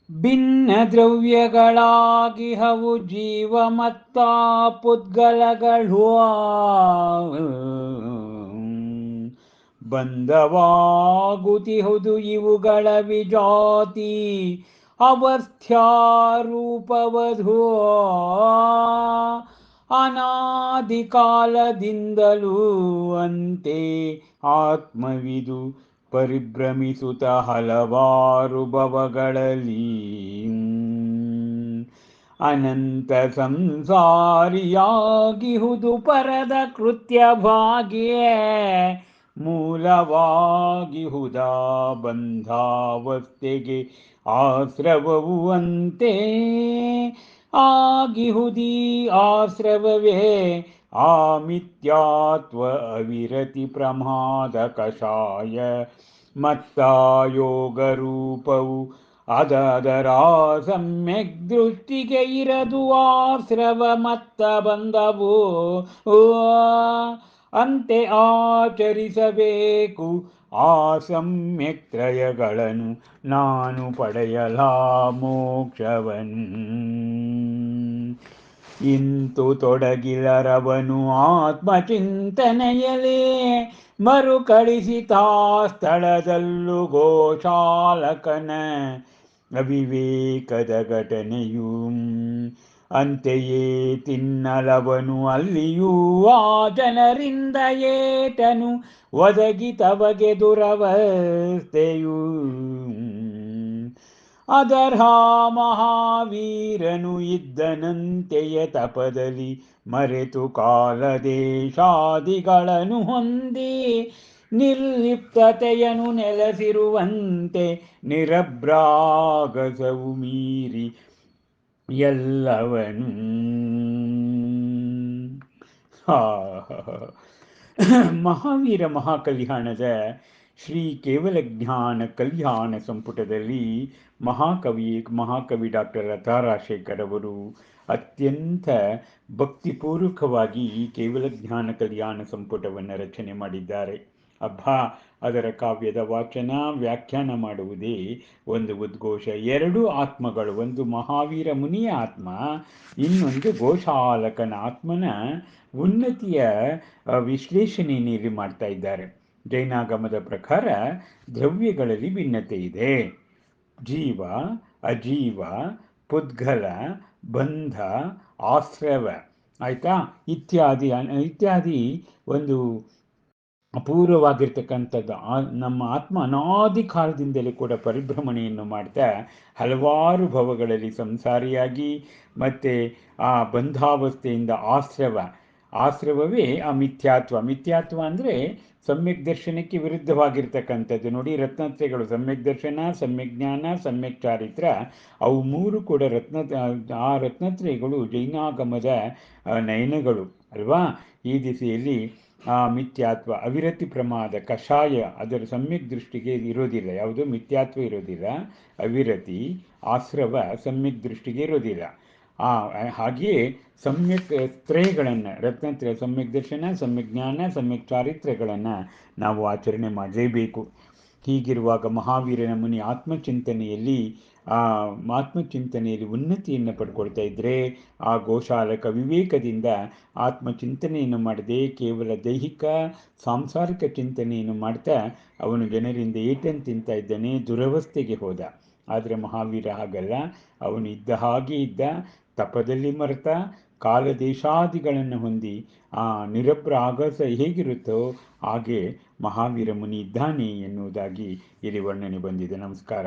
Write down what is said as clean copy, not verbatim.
ಭಿನ್ನ ದ್ರವ್ಯಗಳಾಗಿಹವು ಜೀವಮತ್ತ ಪುದ್ಗಲಗಳು ಬಂಧವಾಗುತಿಹುದು ಇವುಗಳ ವಿಜಾತಿ ಅವಸ್ಥ್ಯಾರೂಪವಧೂ ಅನಾದಿ ಕಾಲದಿಂದಲೂ ಅಂತೆ ಆತ್ಮವಿದು ಪರಿಭ್ರಮಿಸುತ್ತ ಹಲವಾರು ಭವಗಳಲ್ಲಿ ಅನಂತ ಸಂಸಾರಿಯಾಗಿಹುದು ಪರದ ಕೃತ್ಯ ಭಾಗಿಯೇ ಮೂಲವಾಗಿಹುದ ಬಂಧಾವಸ್ಥೆಗೆ ಆಶ್ರವವು ಅಂತೆ ಆಗಿಹುದೀ ಆಶ್ರವವೇ ಆ ಮಿಥ್ಯಾತ್ವ ಅವಿರತಿ ಪ್ರಮಾದ ಕಷಾಯ ಮತ್ತ ಯೋಗ ರೂಪವು ಅದರ ಸಮ್ಯಕ್ ದೃಷ್ಟಿಗೆ ಇರದು ಆಶ್ರವ ಮತ್ತ ಬಂದವು ಅಂತೆ ಆಚರಿಸಬೇಕು ಆ ಸಮ್ಯಕ್ ತ್ರಯಗಳನ್ನು ನಾನು ಪಡೆಯಲ ಮೋಕ್ಷವನು ಇಂತು ತೊಡಗಿಲರವನು ಆತ್ಮಚಿಂತನೆಯಲೇ ಮರುಕಳಿಸಿತಾ ಸ್ಥಳದಲ್ಲೂ ಗೋಶಾಲಕನ ಅವಿವೇಕದ ಘಟನೆಯೂ ಅಂತೆಯೇ ತಿನ್ನಲವನು ಅಲ್ಲಿಯೂ ಆ ಜನರಿಂದ ಏಟನು ಒದಗಿ ತವಗೆ ದುರವಸ್ಥೆಯೂ ಅದರ್ಹ ಮಹಾವೀರನು ಇದ್ದನಂತೆಯೇ ತಪದಲ್ಲಿ ಮರೆತು ಕಾಲದೇಶಾದಿಗಳನ್ನು ಹೊಂದಿ ನಿರ್ಲಿಪ್ತತೆಯನ್ನು ನೆಲೆಸಿರುವಂತೆ ನಿರಭ್ರಾಗಸವು ಮೀರಿ ಎಲ್ಲವನು ಮಹಾವೀರ ಮಹಾಕಲ್ಯಾಣದ ಶ್ರೀ ಕೇವಲ ಜ್ಞಾನ ಕಲ್ಯಾಣ ಸಂಪುಟದಲ್ಲಿ ಮಹಾಕವಿ ಡಾಕ್ಟರ್ ಲತಾ ರಾಜಶೇಖರ್ ಅವರು ಅತ್ಯಂತ ಭಕ್ತಿಪೂರ್ವಕವಾಗಿ ಈ ಕೇವಲ ಜ್ಞಾನ ಕಲ್ಯಾಣ ಸಂಪುಟವನ್ನು ರಚನೆ ಮಾಡಿದ್ದಾರೆ. ಅದರ ಕಾವ್ಯದ ವಾಚನ ವ್ಯಾಖ್ಯಾನ ಮಾಡುವುದೇ ಒಂದು ಉದ್ಘೋಷ. ಎರಡು ಆತ್ಮಗಳು, ಒಂದು ಮಹಾವೀರ ಮುನಿಯ ಆತ್ಮ, ಇನ್ನೊಂದು ಗೋಶಾಲಕನ ಆತ್ಮನ ಉನ್ನತಿಯ ವಿಶ್ಲೇಷಣೆಯನ್ನು ಇಲ್ಲಿ ಮಾಡ್ತಾ ಇದ್ದಾರೆ. ಜೈನಾಗಮದ ಪ್ರಕಾರ ದ್ರವ್ಯಗಳಲ್ಲಿ ಭಿನ್ನತೆ ಇದೆ. ಜೀವ, ಅಜೀವ, ಪುದ್ಗಲ, ಬಂಧ, ಆಶ್ರವ, ಆಯ್ತಾ, ಇತ್ಯಾದಿ ಒಂದು ಅಪೂರ್ವವಾಗಿರ್ತಕ್ಕಂಥದ್ದು. ನಮ್ಮ ಆತ್ಮ ಅನಾದಿ ಕಾಲದಿಂದಲೇ ಕೂಡ ಪರಿಭ್ರಮಣೆಯನ್ನು ಮಾಡ್ತಾ ಹಲವಾರು ಭವಗಳಲ್ಲಿ ಸಂಸಾರಿಯಾಗಿ ಮತ್ತೆ ಆ ಬಂಧಾವಸ್ಥೆಯಿಂದ ಆಶ್ರವವೇ ಆ ಮಿಥ್ಯಾತ್ವ ಅಂದರೆ ಸಮ್ಯಕ್ ದರ್ಶನಕ್ಕೆ ವಿರುದ್ಧವಾಗಿರ್ತಕ್ಕಂಥದ್ದು. ನೋಡಿ, ರತ್ನತ್ರಯಗಳು ಸಮ್ಯಕ್ ದರ್ಶನ, ಸಮ್ಯಕ್ ಜ್ಞಾನ, ಸಮ್ಯಕ್ ಚಾರಿತ್ರ, ಅವು ಮೂರು ಕೂಡ ಆ ರತ್ನತ್ರಯಗಳು ಜೈನಾಗಮದ ನಯನಗಳು ಅಲ್ವಾ. ಈ ದಿಸೆಯಲ್ಲಿ ಆ ಮಿಥ್ಯಾತ್ವ, ಅವಿರತಿ ಪ್ರಮಾದ, ಕಷಾಯ ಅದರ ಸಮ್ಯಕ್ ದೃಷ್ಟಿಗೆ ಇರೋದಿಲ್ಲ. ಯಾವುದು ಮಿಥ್ಯಾತ್ವ ಇರೋದಿಲ್ಲ, ಅವಿರತಿ, ಆಶ್ರವ ಸಮ್ಯಕ್ ದೃಷ್ಟಿಗೆ ಇರೋದಿಲ್ಲ. ಹಾಗೆಯೇ ಸಮ್ಯಕ್ ತ್ರಯಗಳನ್ನು, ರತ್ನತ್ರಯ, ಸಮ್ಯಕ್ ದರ್ಶನ, ಸಮ್ಯಕ್ ಜ್ಞಾನ, ಸಮ್ಯಕ್ ಚಾರಿತ್ರ್ಯಗಳನ್ನು ನಾವು ಆಚರಣೆ ಮಾಡಲೇಬೇಕು. ಹೀಗಿರುವಾಗ ಮಹಾವೀರನ ಮುನಿ ಆತ್ಮಚಿಂತನೆಯಲ್ಲಿ ಉನ್ನತಿಯನ್ನು ಪಡ್ಕೊಳ್ತಾ ಇದ್ದರೆ, ಆ ಗೋಶಾಲಕ ವಿವೇಕದಿಂದ ಆತ್ಮಚಿಂತನೆಯನ್ನು ಮಾಡದೆ ಕೇವಲ ದೈಹಿಕ ಸಾಂಸಾರಿಕ ಚಿಂತನೆಯನ್ನು ಮಾಡ್ತಾ ಅವನು ಜನರಿಂದ ಏಟನ್ನು ತಿಂತಾ ಇದ್ದಾನೆ, ದುರವಸ್ಥೆಗೆ ಹೋದ. ಆದರೆ ಮಹಾವೀರ ಹಾಗಲ್ಲ, ಅವನು ಇದ್ದ ಹಾಗೆ ಇದ್ದ, ತಪದಲ್ಲಿ ಮರೆತ, ಕಾಲದೇಶಾದಿಗಳನ್ನು ಹೊಂದಿ ಆ ನಿರಭ್ರಾಗಸ ಹೇಗಿರುತ್ತೋ ಹಾಗೆ ಮಹಾವೀರ ಮುನಿ ಇದ್ದಾನೆ ಎನ್ನುವುದಾಗಿ ಇಲ್ಲಿ ವರ್ಣನೆ ಬಂದಿದೆ. ನಮಸ್ಕಾರ.